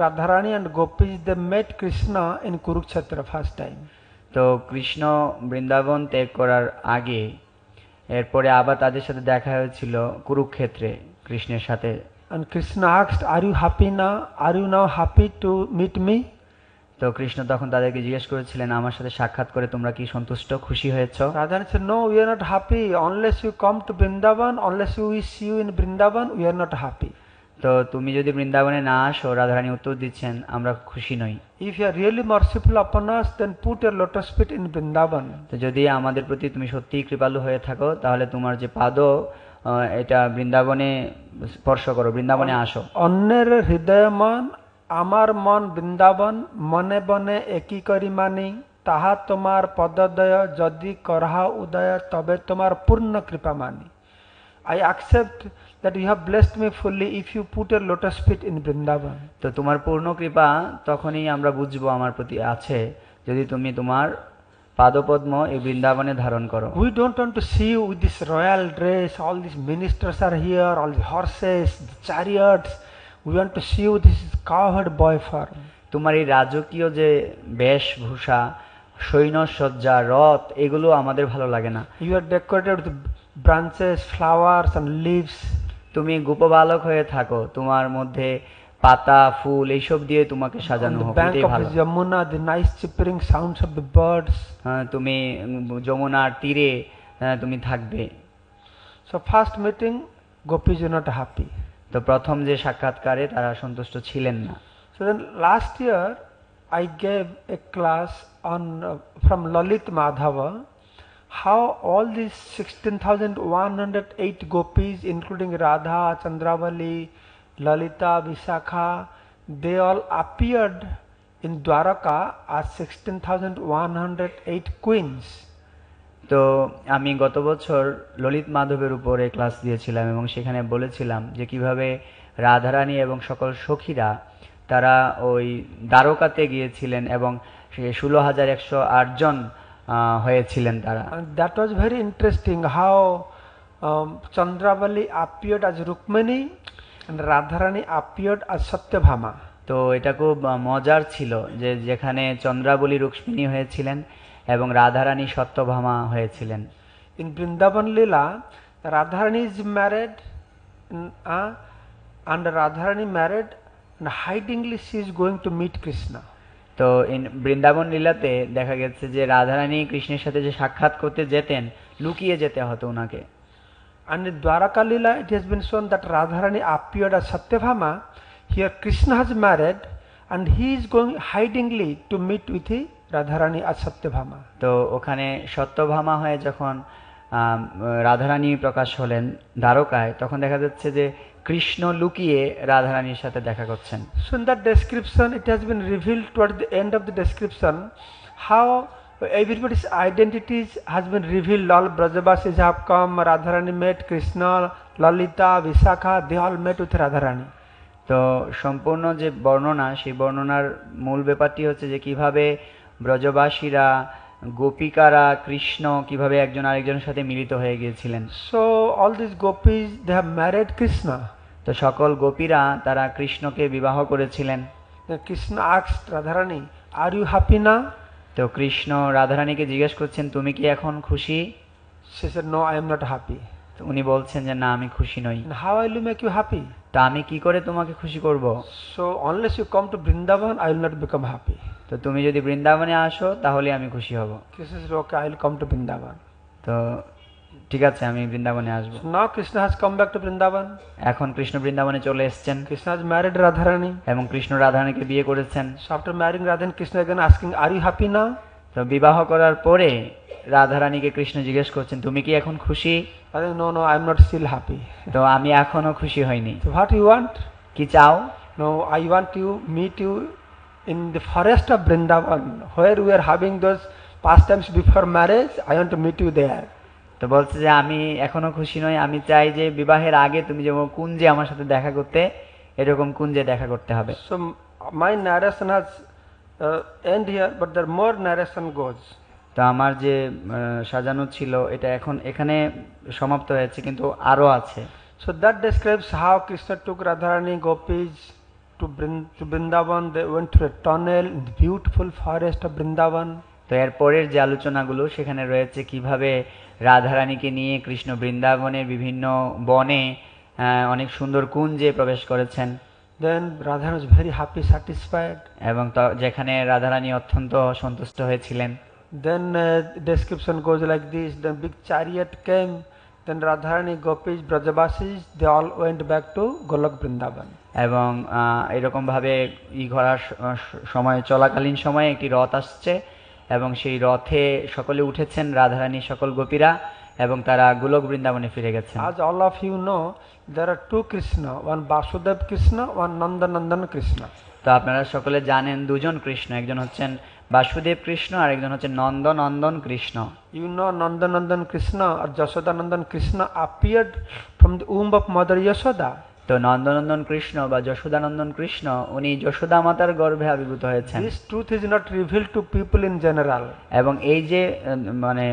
Radharani and gopis, they met Krishna in Kurukshetra first time. তো কৃষ্ণ বৃন্দাবন ত্যাগ করার আগে এরপরে আবার তাদের সাথে দেখা হয়েছিল কুরুক্ষেত্রে কৃষ্ণের সাথে। And Krishna asked, "Are you happy now? Are you now happy to meet me?" তো কৃষ্ণ তখন তাদেরকে জিজ্ঞেস করেছিলেন, আমার সাথে সাক্ষাৎ করে তোমরা কি সন্তুষ্ট, খুশি হয়েছো? Radharani said, "No, we are not happy. Unless you come to Vrindavan, unless we see you in Vrindavan, we are not happy." তো তুমি যদি বৃন্দাবনে না আসো, রাধারানী উত্তর দিচ্ছেন, আমরা খুশি নই। If you are really merciful upon us, then put your lotus feet in Vrindavan. তো যদি আমাদের প্রতি তুমি সত্যিই কৃপালু হয়ে থাকো, তাহলে তোমার যে পাদ এটা বৃন্দাবনে স্পর্শ করো, বৃন্দাবনে আসো। অন্যের হৃদয়মান আমার মন বৃন্দাবন, মনে বনে একই করি মানি, তাহা তোমার পদদয় যদি করহা উদয়, তবে তোমার পূর্ণ কৃপা মানি। I accept that you have blessed me fully if you put your lotus feet in Vrindavan. তো তোমার পূর্ণ কৃপা তখনই আমরা বুঝবো আমার প্রতি আছে, যদি তুমি তোমার পাদপদ্ম এই বৃন্দাবনে ধারণ করো। We don't want to see you with this royal dress, all these ministers are here, all the horses, the chariots. We want to see you with this cowherd boy form. তোমার এই রাজকীয় যে বেশভূষা, সৈন্যসজ্জা, রথ, এগুলো আমাদের ভালো লাগে না। You are decorated with branches, flowers and leaves. তুমি গোপবালক হয়ে থাকো, তোমার মধ্যে পাতা, ফুল এইসব দিয়ে তোমাকে সাজানো On the হোক, bank এটাই of ভালো। the Yamuna, the nice chirping sounds of the birds. তুমি যমুনার তীরে তুমি থাকবে। So first meeting, gopis are not happy. তো প্রথম যে সাক্ষাৎকারে তারা সন্তুষ্ট ছিলেন না। So then last year I gave a class on from Lalit Madhava, how all these 16,108 gopis, including Radha, Chandravali, Lalita, Vishakha, they all appeared in Dwaraka as 16,108 queens. তো আমি গত বছর ললিত মাধবের উপরে ক্লাস দিয়েছিলাম এবং সেখানে বলেছিলাম যে কিভাবে রাধারানী এবং সকল সখীরা তারা ওই দ্বারকাতে গিয়েছিলেন এবং 16,108 জন হয়েছিলেন তারা। And that was very interesting how Chandravali appeared as Rukmini and Radharani appeared as Satyabhama. তো এটা খুব মজার ছিল যে যেখানে চন্দ্রাবলী রুক্মিণী হয়েছিলেন এবং রাধারানী সত্যভামা হয়েছিলেন। In Vrindavan Lila, Radharani is married and Radharani married and hidingly she is going to meet Krishna. তো বৃন্দাবন লীলাতে দেখা গেছে যে রাধারানী কৃষ্ণের সাথে যে সাক্ষাৎ করতে যেতেন, লুকিয়ে যেতে হতো ওনাকে। And in Dwaraka Lila, it has been shown that Radharani appeared as Satyabhama. Here Krishna has married and he is going hidingly to meet with Radharani as Satyabhama. তো ওখানে সত্যভামা হয়ে যখন রাধারানী প্রকাশ হলেন দ্বারকায়, তখন দেখা যাচ্ছে যে কৃষ্ণ লুকিয়ে রাধারানীর সাথে দেখা করছেন। So in that description, it has been revealed toward the end of the description how everybody's identities has been revealed. All Brajavasis have come, Radharani met Krishna, Lalita, Vishakha, they all met with Radharani. তো সম্পূর্ণ যে বর্ণনা, সেই বর্ণনার মূল ব্যাপারটি হচ্ছে যে কিভাবে ব্রজবাসীরা, গোপিকারা, কৃষ্ণ কিভাবে একজন আরেকজনের সাথে মিলিত হয়ে গিয়েছিলেন। So all these gopis, they have married Krishna. তো সকল গোপীরা তারা কৃষ্ণকে বিবাহ করেছিলেন। Then Krishna asked Radharani, are you happy now? তো কৃষ্ণ রাধারানীকে জিজ্ঞেস করছেন, তুমি কি এখন খুশি? She said, no, I am not happy. তো উনি বলছেন যে না, আমি খুশি নই। And how will you make you happy? তা আমি কি করে তোমাকে খুশি করব? So unless you come to Vrindavan, I will not become happy. তো তুমি যদি বৃন্দাবনে আসো তাহলে আমি খুশি হব। Krishna said, okay, I will come to Vrindavan. তো ঠিক আছে, আমি বৃন্দাবনে আসব। So now Krishna has come back to Vrindavan. এখন কৃষ্ণ বৃন্দাবনে চলে এসেছেন Krishna has married Radharani. এবং কৃষ্ণ রাধারানীকে বিয়ে করেছেন। So after marrying Radharani, Krishna again asking, are you happy now? তো বিবাহ করার পরে রাধারানীকে কৃষ্ণ জিজ্ঞেস করছেন, তুমি কি এখন খুশি? I think, no, no, I am not still happy. তো আমি এখনো খুশি হইনি। So what you want? কি চাও? No, I want to meet you in the forest of Vrindavan, where we are having those pastimes before marriage. I want to meet you there. তো বলছে যে আমি এখনো খুশি নই, আমি চাই যে বিবাহের আগে তুমি যেমন কুঞ্জে আমার সাথে দেখা করতে, এরকম কুঞ্জে দেখা করতে হবে। So my narration has end here, but there more narration goes. তো আমার যে সাজানো ছিল এটা এখন এখানে সমাপ্ত হয়েছে, কিন্তু আরো আছে। So that describes how Krishna took Radharani gopis to Vrindavan. They went through a tunnel in the beautiful forest of Vrindavan. তো এর পরের যে আলোচনাগুলো সেখানে রয়েছে কিভাবে রাধারানীকে নিয়ে কৃষ্ণ বৃন্দাবনের বিভিন্ন বনে অনেক সুন্দর কুঞ্জে প্রবেশ করেছেন। Then Radharani was very happy, satisfied. এবং যেখানে রাধারানী অত্যন্ত সন্তুষ্ট হয়েছিলেন। Then description goes like this: the big chariot came. Then Radharani, gopis, Brajavasis, they all went back to Golok Vrindavan. এবং এরকম ভাবে ঘোরার সময় চলাকালীন সময়ে একটি রথ আসছে এবং সেই রথে সকলে উঠেছেন, রাধারানী সকল গোপীরা, এবং তারা গোলক বৃন্দাবনে ফিরে গেছেন। As all of you know, there are two Krishna, one Vasudev Krishna, one Nandanandan Krishna. তো আপনারা সকলে জানেন দুজন কৃষ্ণ, একজন হচ্ছেন বাসুদেব কৃষ্ণ আর একজন হচ্ছেন Nandanandan Krishna. You know Nandanandan Krishna or Jasodanandan Krishna appeared from the womb of Mother Yashoda. তো নন্দনন্দন কৃষ্ণ বা যশোদানন্দন কৃষ্ণ উনি যশোদা মাতার গর্ভে আবির্ভূত হয়েছেন। This truth is not revealed to people in general. এবং এই যে মানে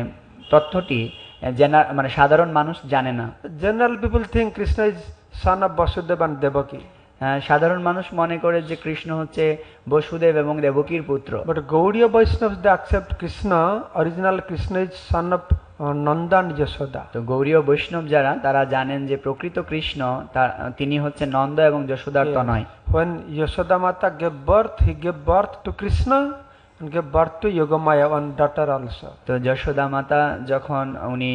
তথ্যটি মানে সাধারণ মানুষ জানে না। General people think Krishna is son of Vasudeva and Devaki. সাধারণ মানুষ মনে করে যে কৃষ্ণ হচ্ছে বসুদেব এবং দেবকীর পুত্র। But Gaudiya Vaishnavas, they accept Krishna, original Krishna is son of Nanda and Yashoda. তো গৌড়ীয় বৈষ্ণব যারা, তারা জানেন যে প্রকৃত কৃষ্ণ তিনি হচ্ছে নন্দ এবং যশোদার তনয়। When Yashoda Mata gave birth, he gave birth to Krishna and gave birth to Yogamaya, one daughter also. তো যশোদা মাতা যখন উনি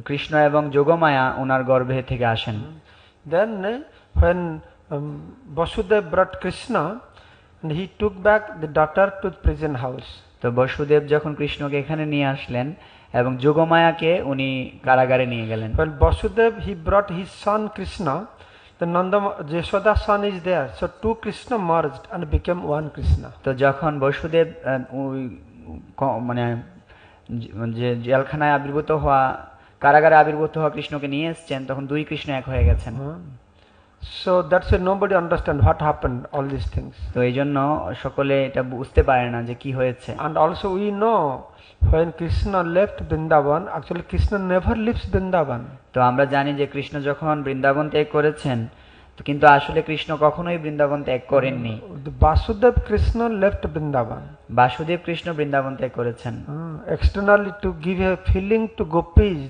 কৃষ্ণ এবং যোগমায়া ওনার গর্ভে থেকে আসেন। Then when Vasudeva brought Krishna, and he took back the daughter to the prison house. তো বসুদেব যখন কৃষ্ণকে এখানে নিয়ে আসলেন এবং যোগমায়াকে উনি কারাগারে নিয়ে গেলেন। When Vasudeva, he brought his son Krishna, the Nanda Yashoda's son is there, so two Krishna merged and became one Krishna. তো যখন বসুদেব মানে যে জেলখানায় আবির্ভূত হওয়া, কারাগারে আবির্ভূত হওয়া কৃষ্ণকে নিয়ে এসেছেন, তখন দুই কৃষ্ণ এক হয়ে গেছেন। So that's why nobody understand what happened, all these things. তো এই জন্য সকলে এটা বুঝতে পারে না যে কি হয়েছে। And also we know when Krishna left Vrindavan, actually Krishna never leaves Vrindavan. তো আমরা জানি যে কৃষ্ণ যখন বৃন্দাবন ত্যাগ করেছেন, তো কিন্তু আসলে কৃষ্ণ কখনোই বৃন্দাবন ত্যাগ করেননি। The Vasudev Krishna left Vrindavan. Basudeb Krishna Vrindavan ত্যাগ করেছেন Externally to give a feeling to gopis,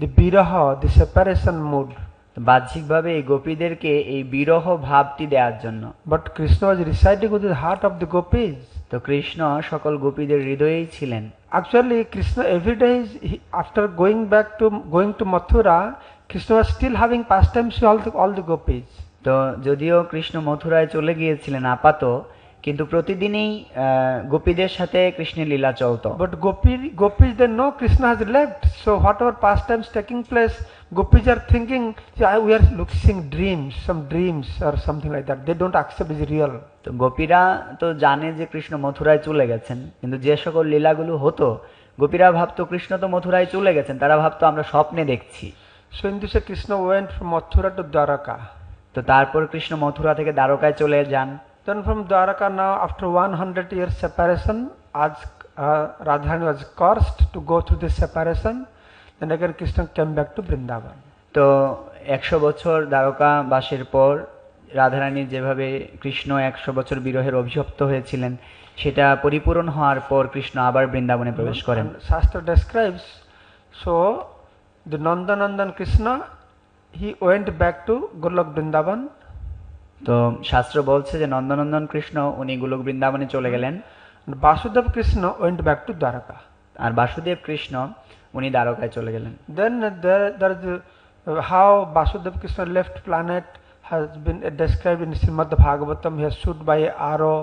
the viraha, the separation mood. তো বাহ্যিকভাবে এই গোপীদেরকে এই বিরহ ভাবটি দেওয়ার জন্য। But Krishna was residing with the heart of the gopis. তো কৃষ্ণ সকল গোপীদের হৃদয়েই ছিলেন। Actually, Krishna every day, after going to Mathura, Krishna was still having pastimes with all the gopis. তো যদিও কৃষ্ণ মথুরায় চলে গিয়েছিলেন আপাত, কিন্তু প্রতিদিনই গোপীদের সাথে কৃষ্ণের লীলা চলত। But gopis they know Krishna has left. So whatever pastimes taking place, gopis are thinking, we are seeing dreams, some dreams or something like that. They don't accept is real. তো গোপীরা তো জানে যে কৃষ্ণ মথুরায় চলে গেছেন, কিন্তু যে সকল লীলাগুলো হতো গোপীরা ভাবতো কৃষ্ণ তো মথুরায় চলে গেছেন, তারা ভাবতো আমরা স্বপ্নে দেখছি। So in this way, Krishna went from Mathura to Dwaraka. তো তারপর কৃষ্ণ মথুরা থেকে দ্বারকায় চলে যান। Then from Dwaraka now, after 100 years separation, as Radharani was cursed to go through this separation, then again Krishna came back to Vrindavan. তো 100 বছর দ্বারকা বাসের পর রাধারানী যেভাবে কৃষ্ণ 100 বছর বিরহের অভিশপ্ত হয়েছিলেন, সেটা পরিপূরণ হওয়ার পর কৃষ্ণ আবার বৃন্দাবনে প্রবেশ করেন। And Shastra describes, so the Nandanandan Krishna, he went back to Golok Vrindavan. তো শাস্ত্র বলছে যে নন্দনন্দন কৃষ্ণ উনি গোলক বৃন্দাবনে চলে গেলেন, And Vasudev Krishna went back to Dwaraka. আর বাসুদেব কৃষ্ণ উনি দ্বারকায় চলে গেলেন। Then there is how Vasudev Krishna left planet has been described in Srimad Bhagavatam. He was shot by an arrow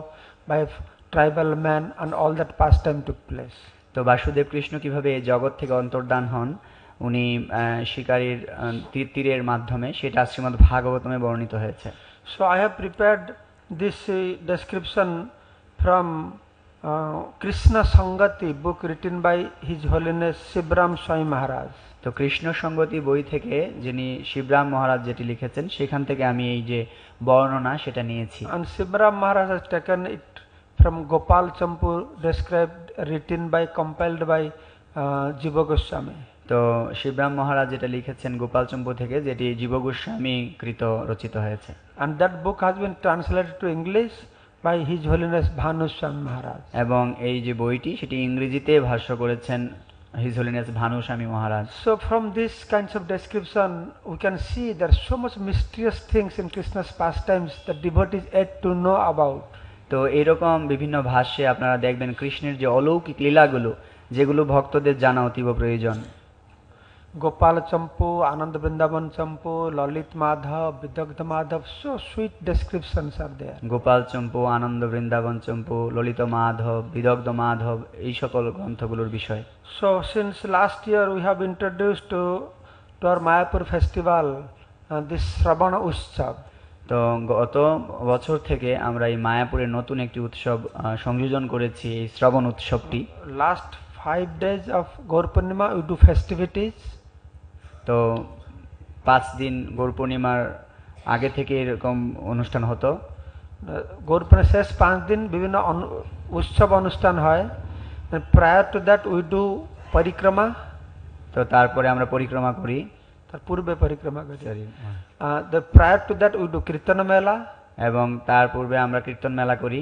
by a tribal man, and all that pastime took place. তো বাসুদেব কৃষ্ণ কিভাবে এই জগৎ থেকে অন্তর্ধান হন উনি শিকারীর তীরের মাধ্যমে, সেটা শ্রীমদ্ ভাগবতমে বর্ণিত হয়েছে। So I have prepared this description from Krishna Sangati book written by His Holiness Shivram Swami Maharaj. তো কৃষ্ণ সঙ্গতি বই থেকে যিনি শিবরাম মহারাজ যেটি লিখেছেন সেখান থেকে আমি এই যে বর্ণনা সেটা নিয়েছি। And Shivram Maharaj has taken it from Gopal Champu, described, written by, compiled by Jiva Goswami. তো শিবরাম মহারাজ যেটা লিখেছেন গোপাল চম্পু থেকে, যেটি জীব গোস্বামী কৃত রচিত হয়েছে। And that book has been translated to English by His Holiness Bhanu Swami Maharaj. এবং এই যে বইটি সেটি ইংরেজিতে ভাষ্য করেছেন হিজ হোলিনেস ভানু স্বামী মহারাজ। So from this kinds of description we can see there are so much mysterious things in Krishna's pastimes that devotees yet to know about. তো এরকম বিভিন্ন ভাষ্যে আপনারা দেখবেন কৃষ্ণের যে অলৌকিক লীলাগুলো, যেগুলো ভক্তদের জানা অতীব প্রয়োজন। Gopal Champu, Anand Vrindavan Champu, Lalit Madhav, Vidagdha Madhav, so sweet descriptions are there. Gopal চম্পু, আনন্দ বৃন্দাবন চম্পু, ললিত মাধব, বিদগ্ধ মাধব, এই সকল গ্রন্থগুলোর বিষয়। So since last year we have introduced to our Mayapur festival this Shravana Utsav. তো গত বছর থেকে আমরা এই মায়াপুরের নতুন একটি উৎসব সংযোজন করেছি, এই শ্রবণ উৎসবটি। Last 5 days of Gaur Purnima we do festivities. তো 5 দিন গৌর পূর্ণিমার আগে থেকে এরকম অনুষ্ঠান হতো। গৌর পূর্ণিমা শেষ 5 দিন বিভিন্ন উৎসব অনুষ্ঠান হয়। Prior to that we do পরিক্রমা। তো তারপরে আমরা পরিক্রমা করি, তার পূর্বে পরিক্রমা করি। Prior to that we do কীর্তন মেলা, এবং তার পূর্বে আমরা কীর্তন মেলা করি।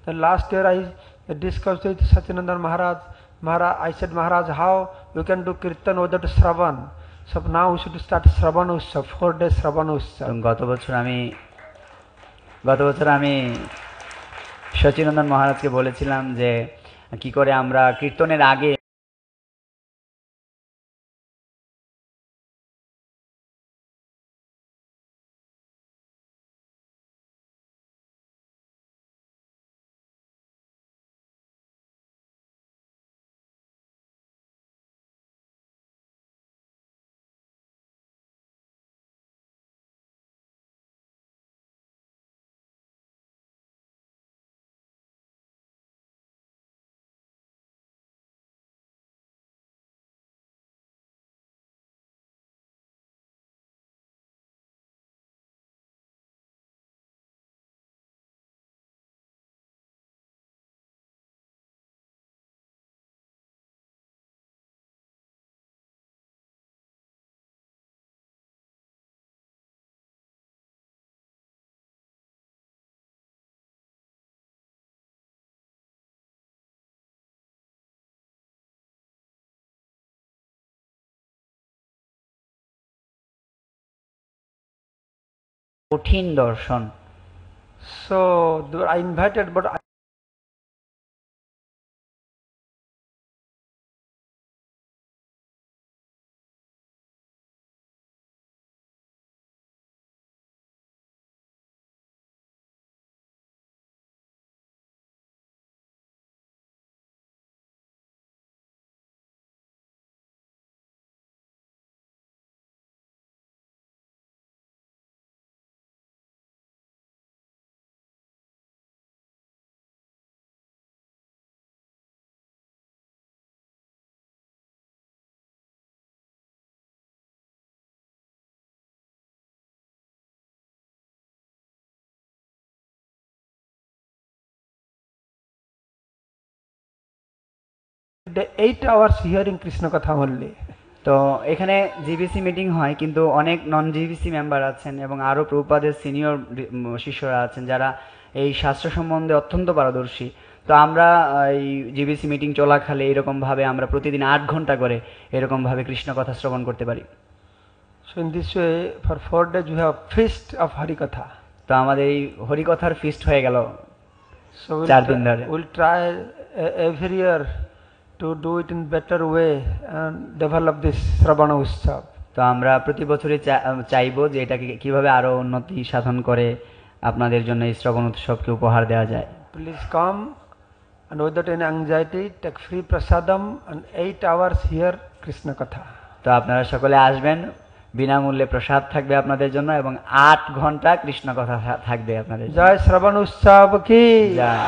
Then last year I discussed with Sachinandan Maharaj. I said, Maharaj, how you can do kirtan without Shravan? So now we should start Shravan Utsav, 4 days Shravan Utsav. গত বছর আমি সচিনন্দন মহারাজকে বলেছিলাম যে কি করে আমরা কীর্তনের আগে কঠিন দর্শন। So I invited, but the 8 hours hearing Krishna Katha only. তো এখানে জিবিসি মিটিং হয়, কিন্তু অনেক নন জিবিসি মেম্বার আছেন এবং আরও প্রভুপাদের সিনিয়র শিষ্যরা আছেন যারা এই শাস্ত্র সম্বন্ধে অত্যন্ত পারদর্শী। তো আমরা এই জিবিসি মিটিং চলাকালে এরকমভাবে আমরা প্রতিদিন 8 ঘন্টা করে এরকমভাবে কৃষ্ণ কথা শ্রবণ করতে পারি। So in this way, for 4 days we have feast of Harikatha. তো আমাদের এই হরিকথার ফিস্ট হয়ে গেল So 4 দিন ধরে। we'll try every year to do it in better way and develop this Shravana Utsav. তো আমরা প্রতি বছরই চাইবো যে এটাকে কিভাবে আরো উন্নতি সাধন করে আপনাদের জন্য এই শ্রবণ উৎসবকে উপহার দেওয়া যায়। Please come and without any anxiety, take free prasadam and 8 hours hear Krishna Katha. তো আপনারা সকলে আসবেন, বিনামূল্যে প্রসাদ থাকবে আপনাদের জন্য এবং 8 ঘন্টা কৃষ্ণ কথা থাকবে আপনাদের জন্য। Jai Shravana Utsav ki Joy.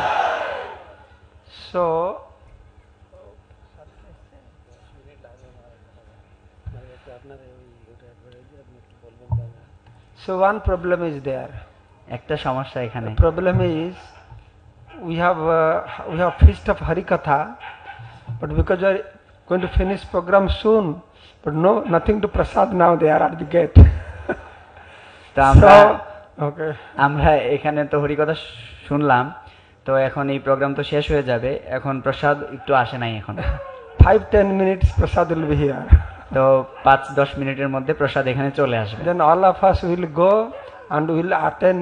So one problem is there. একটা সমস্যা এখানে। The problem is we have feast of Harikatha, but because we are going to finish program soon, but nothing to prasad now, they are at the gate. তো আমরা Okay. আমরা এখানে তো হরিকথা শুনলাম, তো এখন এই প্রোগ্রাম তো শেষ হয়ে যাবে, এখন প্রসাদ একটু আসে নাই এখন। 5-10 minutes prasad will be here. তো 5-10 মিনিটের মধ্যে প্রসাদ এখানে চলে আসবে। Then all of us will go and will attend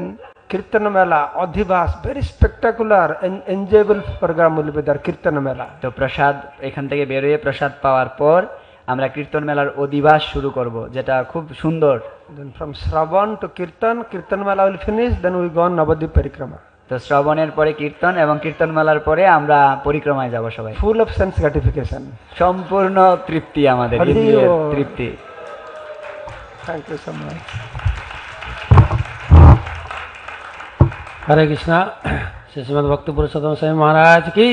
Kirtan Mela, Adhivas, very spectacular and enjoyable program will be there, Kirtan Mela. তো প্রসাদ এখান থেকে বেরিয়ে প্রসাদ পাওয়ার পর আমরা কীর্তন মেলার অধিবাস শুরু করব, যেটা খুব সুন্দর। Then from Shravan to Kirtan Mela will finish, then we go on Navadvip Parikrama. তো শ্রবণের পরে কীর্তন এবং কীর্তন মেলার পরে আমরা পরিক্রমায় যাব সবাই। Full of sense gratification. সম্পূর্ণ তৃপ্তি, আমাদের হরি ইন্দ্রিয়ের বল। তৃপ্তি। Thank you so much. हरे कृष्णा। श्री श्रीमद् भक्ति पुरुषोत्तम स्वामी महाराज की।